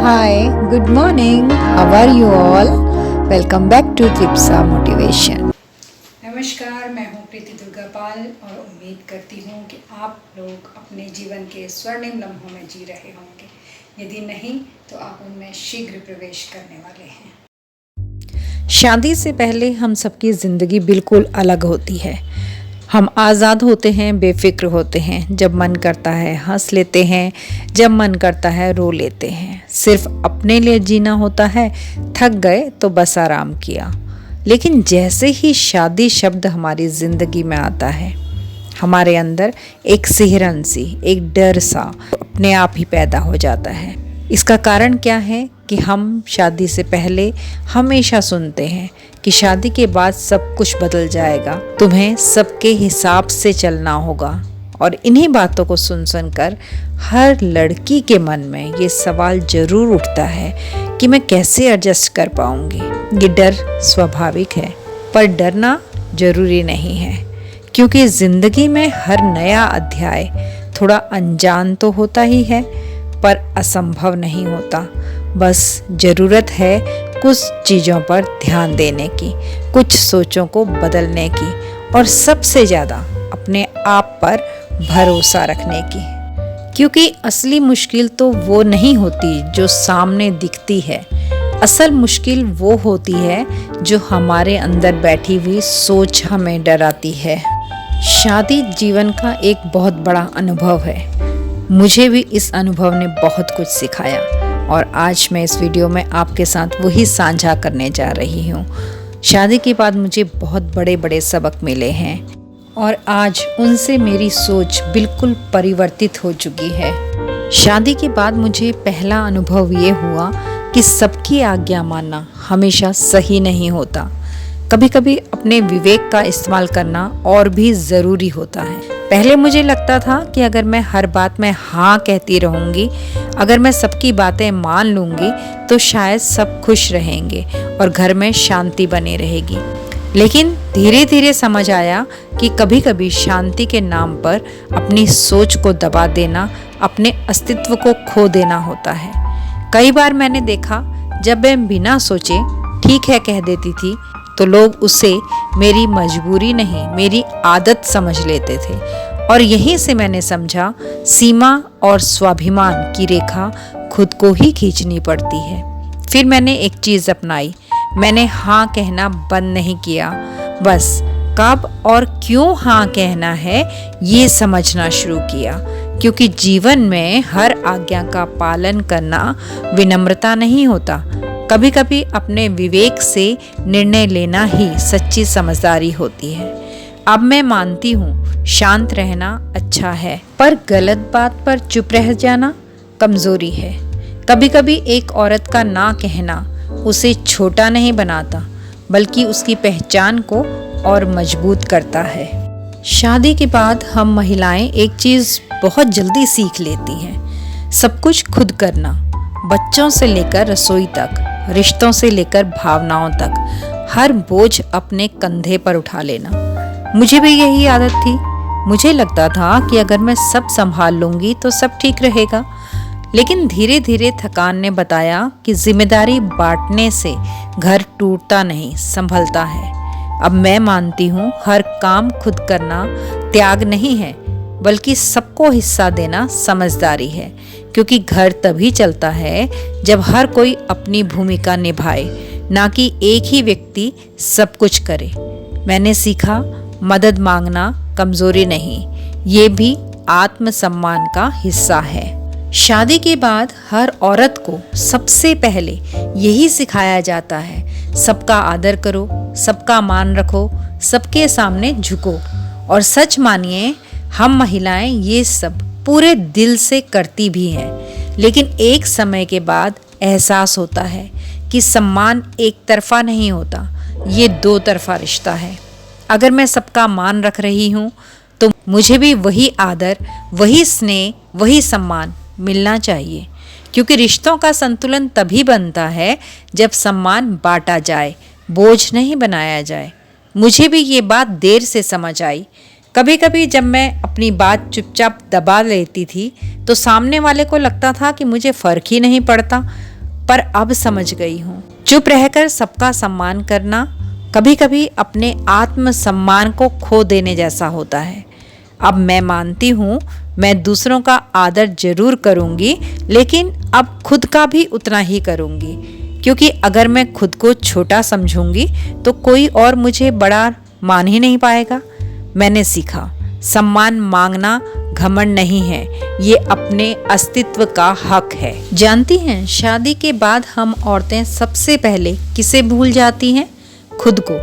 Hi, good morning. How are you all? Welcome back to Tripsa Motivation. नमस्कार, मैं हूँ प्रीति दुर्गापाल और उम्मीद करती हूँ कि आप लोग अपने जीवन के स्वर्णिम लम्हों में जी रहे होंगे। यदि नहीं तो आप उनमें शीघ्र प्रवेश करने वाले हैं। शादी से पहले हम सबकी ज़िंदगी बिल्कुल अलग होती है। हम आज़ाद होते हैं, बेफिक्र होते हैं। जब मन करता है हंस लेते हैं, जब मन करता है रो लेते हैं। सिर्फ अपने लिए जीना होता है, थक गए तो बस आराम किया। लेकिन जैसे ही शादी शब्द हमारी ज़िंदगी में आता है, हमारे अंदर एक सिहरन सी, एक डर सा अपने आप ही पैदा हो जाता है। इसका कारण क्या है कि हम शादी से पहले हमेशा सुनते हैं कि शादी के बाद सब कुछ बदल जाएगा, तुम्हें सबके हिसाब से चलना होगा। और इन्हीं बातों को सुन कर हर लड़की के मन में ये सवाल जरूर उठता है कि मैं कैसे एडजस्ट कर पाऊंगी। ये डर स्वाभाविक है, पर डरना जरूरी नहीं है, क्योंकि ज़िंदगी में हर नया अध्याय थोड़ा अनजान तो होता ही है, पर असंभव नहीं होता। बस ज़रूरत है कुछ चीज़ों पर ध्यान देने की, कुछ सोचों को बदलने की, और सबसे ज़्यादा अपने आप पर भरोसा रखने की। क्योंकि असली मुश्किल तो वो नहीं होती जो सामने दिखती है, असल मुश्किल वो होती है जो हमारे अंदर बैठी हुई सोच हमें डराती है। शादी जीवन का एक बहुत बड़ा अनुभव है। मुझे भी इस अनुभव ने बहुत कुछ सिखाया, और आज मैं इस वीडियो में आपके साथ वही साझा करने जा रही हूँ। शादी के बाद मुझे बहुत बड़े बड़े सबक मिले हैं, और आज उनसे मेरी सोच बिल्कुल परिवर्तित हो चुकी है। शादी के बाद मुझे पहला अनुभव ये हुआ कि सबकी आज्ञा मानना हमेशा सही नहीं होता। कभी कभी अपने विवेक का इस्तेमाल करना और भी ज़रूरी होता है। पहले मुझे लगता था कि अगर मैं हर बात में हाँ कहती रहूँगी, अगर मैं सबकी बातें मान लूँगी, तो शायद सब खुश रहेंगे और घर में शांति बनी रहेगी। लेकिन धीरे धीरे समझ आया कि कभी कभी शांति के नाम पर अपनी सोच को दबा देना, अपने अस्तित्व को खो देना होता है। कई बार मैंने देखा, जब मैं बिना सोचे ठीक है कह देती थी, तो लोग उसे मेरी मजबूरी नहीं, मेरी आदत समझ लेते थे। और यहीं से मैंने समझा, सीमा और स्वाभिमान की रेखा खुद को ही खींचनी पड़ती है। फिर मैंने एक चीज़ अपनाई, मैंने हाँ कहना बंद नहीं किया, बस कब और क्यों हाँ कहना है ये समझना शुरू किया। क्योंकि जीवन में हर आज्ञा का पालन करना विनम्रता नहीं होता, कभी कभी अपने विवेक से निर्णय लेना ही सच्ची समझदारी होती है। अब मैं मानती हूँ शांत रहना अच्छा है, पर गलत बात पर चुप रह जाना कमजोरी है। कभी कभी एक औरत का ना कहना उसे छोटा नहीं बनाता, बल्कि उसकी पहचान को और मजबूत करता है। शादी के बाद हम महिलाएं एक चीज़ बहुत जल्दी सीख लेती हैं, सब कुछ खुद करना। बच्चों से लेकर रसोई तक, रिश्तों से लेकर भावनाओं तक, हर बोझ अपने कंधे पर उठा लेना। मुझे भी यही आदत थी। मुझे लगता था कि अगर मैं सब संभाल लूंगी तो सब ठीक रहेगा। लेकिन धीरे धीरे थकान ने बताया कि जिम्मेदारी बांटने से घर टूटता नहीं, संभलता है। अब मैं मानती हूँ हर काम खुद करना त्याग नहीं है, बल्कि सबको हिस्सा देना समझदारी है। क्योंकि घर तभी चलता है जब हर कोई अपनी भूमिका निभाए, ना कि एक ही व्यक्ति सब कुछ करे। मैंने सीखा, मदद मांगना कमजोरी नहीं, ये भी आत्मसम्मान का हिस्सा है। शादी के बाद हर औरत को सबसे पहले यही सिखाया जाता है, सबका आदर करो, सबका मान रखो, सबके सामने झुको। और सच मानिए, हम महिलाएं ये सब पूरे दिल से करती भी हैं। लेकिन एक समय के बाद एहसास होता है कि सम्मान एक तरफा नहीं होता, ये दो तरफा रिश्ता है। अगर मैं सबका मान रख रही हूँ, तो मुझे भी वही आदर, वही स्नेह, वही सम्मान मिलना चाहिए। क्योंकि रिश्तों का संतुलन तभी बनता है जब सम्मान बांटा जाए, बोझ नहीं बनाया जाए। मुझे भी ये बात देर से समझ आई। कभी कभी जब मैं अपनी बात चुपचाप दबा लेती थी, तो सामने वाले को लगता था कि मुझे फ़र्क ही नहीं पड़ता। पर अब समझ गई हूँ, चुप रहकर सबका सम्मान करना कभी कभी अपने आत्म सम्मान को खो देने जैसा होता है। अब मैं मानती हूँ मैं दूसरों का आदर जरूर करूँगी, लेकिन अब खुद का भी उतना ही करूँगी, क्योंकि अगर मैं खुद को छोटा समझूंगी तो कोई और मुझे बड़ा मान ही नहीं पाएगा। मैंने सीखा सम्मान मांगना घमंड नहीं है, ये अपने अस्तित्व का हक है। जानती हैं, शादी के बाद हम औरतें सबसे पहले किसे भूल जाती हैं? खुद को।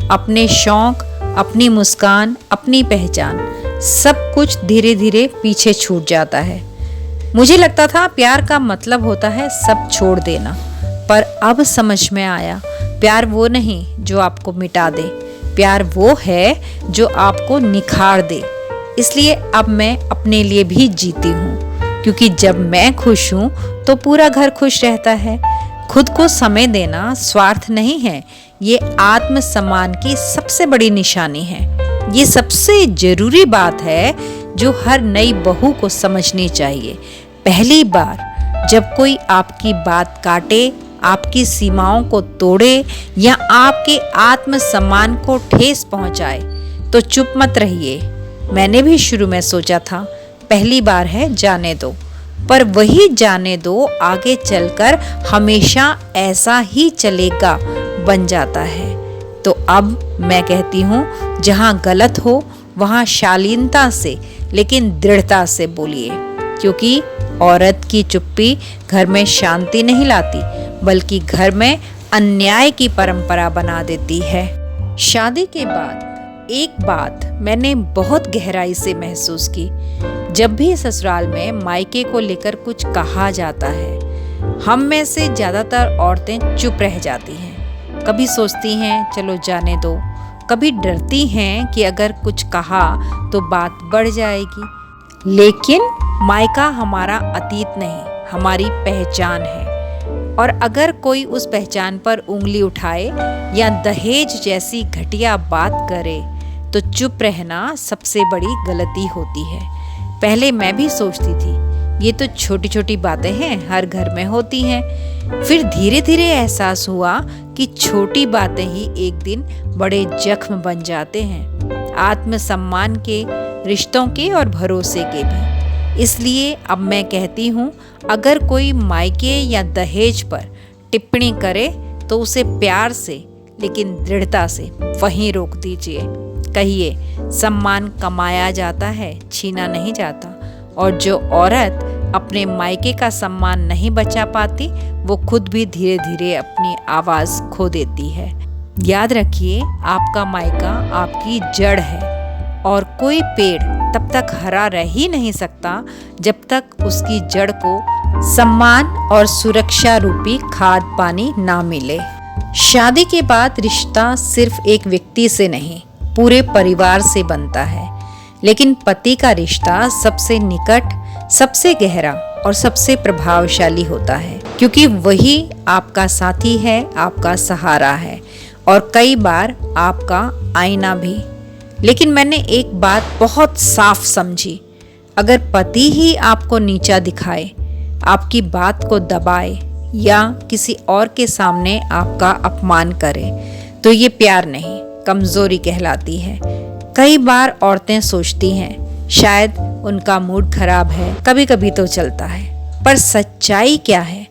अपने शौक, अपनी मुस्कान, अपनी पहचान, सब कुछ धीरे धीरे पीछे छूट जाता है। मुझे लगता था प्यार का मतलब होता है सब छोड़ देना, पर अब समझ में आया प्यार वो नहीं जो आपको मिटा दे, प्यार वो है जो आपको निखार दे। इसलिए अब मैं अपने लिए भी जीती हूँ, क्योंकि जब मैं खुश हूँ तो पूरा घर खुश रहता है। खुद को समय देना स्वार्थ नहीं है, ये आत्म सम्मान की सबसे बड़ी निशानी है। ये सबसे जरूरी बात है जो हर नई बहू को समझनी चाहिए। पहली बार जब कोई आपकी बात काटे, आपकी सीमाओं को तोड़े या आपके आत्म सम्मान को ठेस पहुंचाए तो चुप मत रहिए। मैंने भी शुरू में सोचा था पहली बार है, जाने दो, पर वही जाने दो आगे चलकर हमेशा ऐसा ही चलेगा बन जाता है। तो अब मैं कहती हूँ जहाँ गलत हो वहाँ शालीनता से लेकिन दृढ़ता से बोलिए, क्योंकि औरत की चुप्पी घर में शांति नहीं लाती, बल्कि घर में अन्याय की परंपरा बना देती है। शादी के बाद एक बात मैंने बहुत गहराई से महसूस की। जब भी ससुराल में मायके को लेकर कुछ कहा जाता है, हम में से ज्यादातर औरतें चुप रह जाती हैं। कभी सोचती हैं चलो जाने दो, कभी डरती हैं कि अगर कुछ कहा तो बात बढ़ जाएगी। लेकिन मायका हमारा अतीत नहीं, हमारी पहचान है, और अगर कोई उस पहचान पर उंगली उठाए या दहेज जैसी घटिया बात करे तो चुप रहना सबसे बड़ी गलती होती है। पहले मैं भी सोचती थी ये तो छोटी छोटी बातें हैं, हर घर में होती हैं। फिर धीरे धीरे एहसास हुआ कि छोटी बातें ही एक दिन बड़े जख्म बन जाते हैं, आत्मसम्मान के, रिश्तों के और भरोसे के भी। इसलिए अब मैं कहती हूँ अगर कोई मायके या दहेज पर टिप्पणी करे तो उसे प्यार से लेकिन दृढ़ता से वहीं रोक दीजिए। कहिए सम्मान कमाया जाता है, छीना नहीं जाता, और जो औरत अपने मायके का सम्मान नहीं बचा पाती वो खुद भी धीरे धीरे अपनी आवाज खो देती है। याद रखिए आपका मायका आपकी जड़ है, और कोई पेड़ तब तक हरा रह ही नहीं सकता जब तक उसकी जड़ को सम्मान और सुरक्षा रूपी खाद पानी ना मिले। शादी के बाद रिश्ता सिर्फ एक व्यक्ति से नहीं, पूरे परिवार से बनता है। लेकिन पति का रिश्ता सबसे निकट, सबसे गहरा और सबसे प्रभावशाली होता है, क्योंकि वही आपका साथी है, आपका सहारा है और कई बार आपका आईना भी। लेकिन मैंने एक बात बहुत साफ समझी, अगर पति ही आपको नीचा दिखाए, आपकी बात को दबाए या किसी और के सामने आपका अपमान करे तो ये प्यार नहीं, कमजोरी कहलाती है। कई बार औरतें सोचती हैं शायद उनका मूड खराब है, कभी कभी तो चलता है, पर सच्चाई क्या है?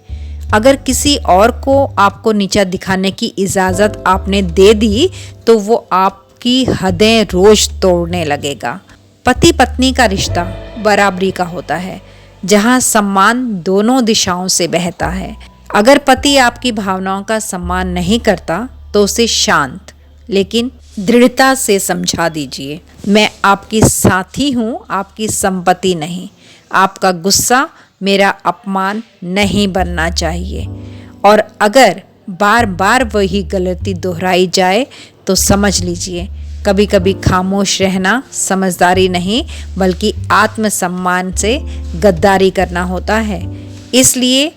अगर किसी और को आपको नीचा दिखाने की इजाजत आपने दे दी तो वो आपकी हदें रोज तोड़ने लगेगा। पति पत्नी का रिश्ता बराबरी का होता है, जहां सम्मान दोनों दिशाओं से बहता है। अगर पति आपकी भावनाओं का सम्मान नहीं करता तो उसे शांत लेकिन दृढ़ता से समझा दीजिए, मैं आपकी साथी हूँ, आपकी संपत्ति नहीं। आपका गुस्सा मेरा अपमान नहीं बनना चाहिए। और अगर बार बार वही गलती दोहराई जाए तो समझ लीजिए कभी कभी खामोश रहना समझदारी नहीं बल्कि आत्मसम्मान से गद्दारी करना होता है। इसलिए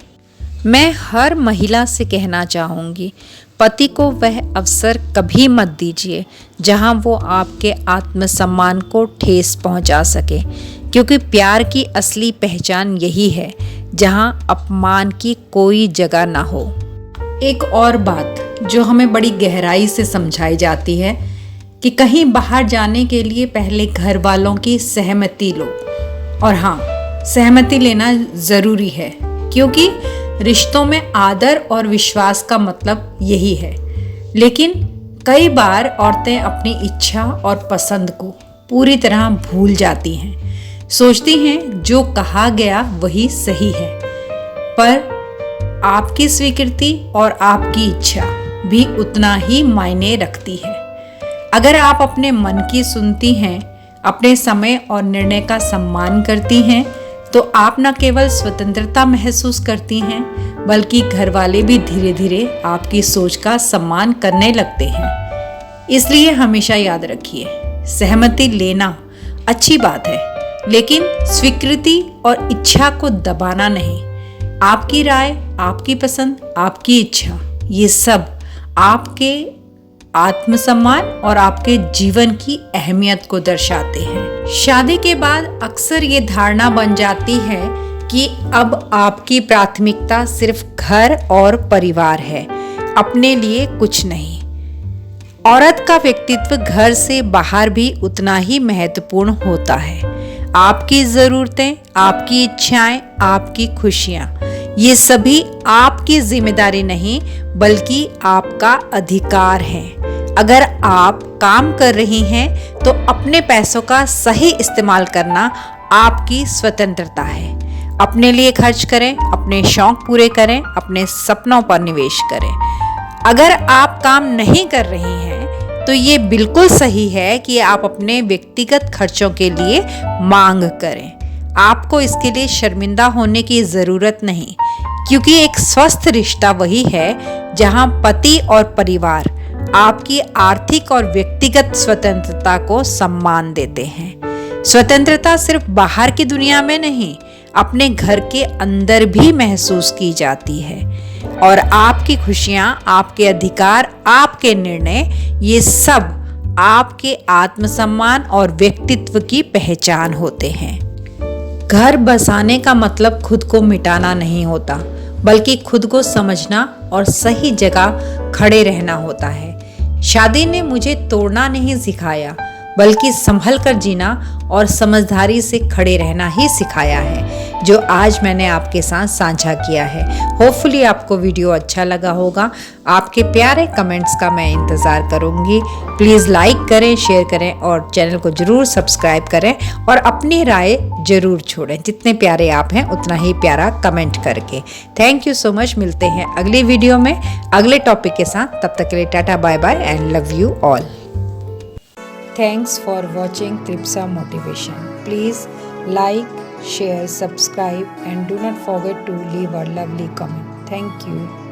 मैं हर महिला से कहना चाहूँगी, पति को वह अवसर कभी मत दीजिए जहां वो आपके आत्मसम्मान को ठेस पहुंचा सके, क्योंकि प्यार की असली पहचान यही है जहां अपमान की कोई जगह ना हो। एक और बात जो हमें बड़ी गहराई से समझाई जाती है कि कहीं बाहर जाने के लिए पहले घर वालों की सहमति लो। और हाँ, सहमति लेना ज़रूरी है, क्योंकि रिश्तों में आदर और विश्वास का मतलब यही है। लेकिन कई बार औरतें अपनी इच्छा और पसंद को पूरी तरह भूल जाती हैं। सोचती हैं जो कहा गया वही सही है, पर आपकी स्वीकृति और आपकी इच्छा भी उतना ही मायने रखती है। अगर आप अपने मन की सुनती हैं, अपने समय और निर्णय का सम्मान करती हैं, तो आप न केवल स्वतंत्रता महसूस करती हैं, बल्कि घर वाले भी धीरे धीरे आपकी सोच का सम्मान करने लगते हैं। इसलिए हमेशा याद रखिए, सहमति लेना अच्छी बात है, लेकिन स्वीकृति और इच्छा को दबाना नहीं। आपकी राय, आपकी पसंद, आपकी इच्छा, ये सब आपके आत्मसम्मान और आपके जीवन की अहमियत को दर्शाते हैं। शादी के बाद अक्सर ये धारणा बन जाती है कि अब आपकी प्राथमिकता सिर्फ घर और परिवार है, अपने लिए कुछ नहीं। औरत का व्यक्तित्व घर से बाहर भी उतना ही महत्वपूर्ण होता है। आपकी ज़रूरतें, आपकी इच्छाएं, आपकी खुशियां, ये सभी आपकी जिम्मेदारी नहीं, बल्कि आपका अधिकार है। अगर आप काम कर रही हैं, तो अपने पैसों का सही इस्तेमाल करना आपकी स्वतंत्रता है। अपने लिए खर्च करें, अपने शौक पूरे करें, अपने सपनों पर निवेश करें। अगर आप काम नहीं कर रही हैं, तो ये बिल्कुल सही है कि आप अपने व्यक्तिगत खर्चों के लिए मांग करें। आपको इसके लिए शर्मिंदा होने की ज़रूरत नहीं, क्योंकि एक स्वस्थ रिश्ता वही है जहां पति और परिवार आपकी आर्थिक और व्यक्तिगत स्वतंत्रता को सम्मान देते हैं। स्वतंत्रता सिर्फ बाहर की दुनिया में नहीं, अपने घर के अंदर भी महसूस की जाती है। और आपकी खुशियां, आपके अधिकार, आपके निर्णय, ये सब आपके आत्मसम्मान और व्यक्तित्व की पहचान होते हैं। घर बसाने का मतलब खुद को मिटाना नहीं होता, बल्कि खुद को समझना और सही जगह खड़े रहना होता है। शादी ने मुझे तोड़ना नहीं सिखाया, बल्कि संभल कर जीना और समझदारी से खड़े रहना ही सिखाया है, जो आज मैंने आपके साथ साझा किया है। होपफुली आपको वीडियो अच्छा लगा होगा। आपके प्यारे कमेंट्स का मैं इंतज़ार करूंगी। प्लीज़ लाइक करें, शेयर करें और चैनल को ज़रूर सब्सक्राइब करें और अपनी राय ज़रूर छोड़ें। जितने प्यारे आप हैं, उतना ही प्यारा कमेंट करके। Thank you so much. मिलते हैं अगली वीडियो में अगले टॉपिक के साथ। तब तक के लिए tata, bye bye and love you all. Thanks for watching Tripsa Motivation. Please like, share, subscribe and do not forget to leave a lovely comment. Thank you.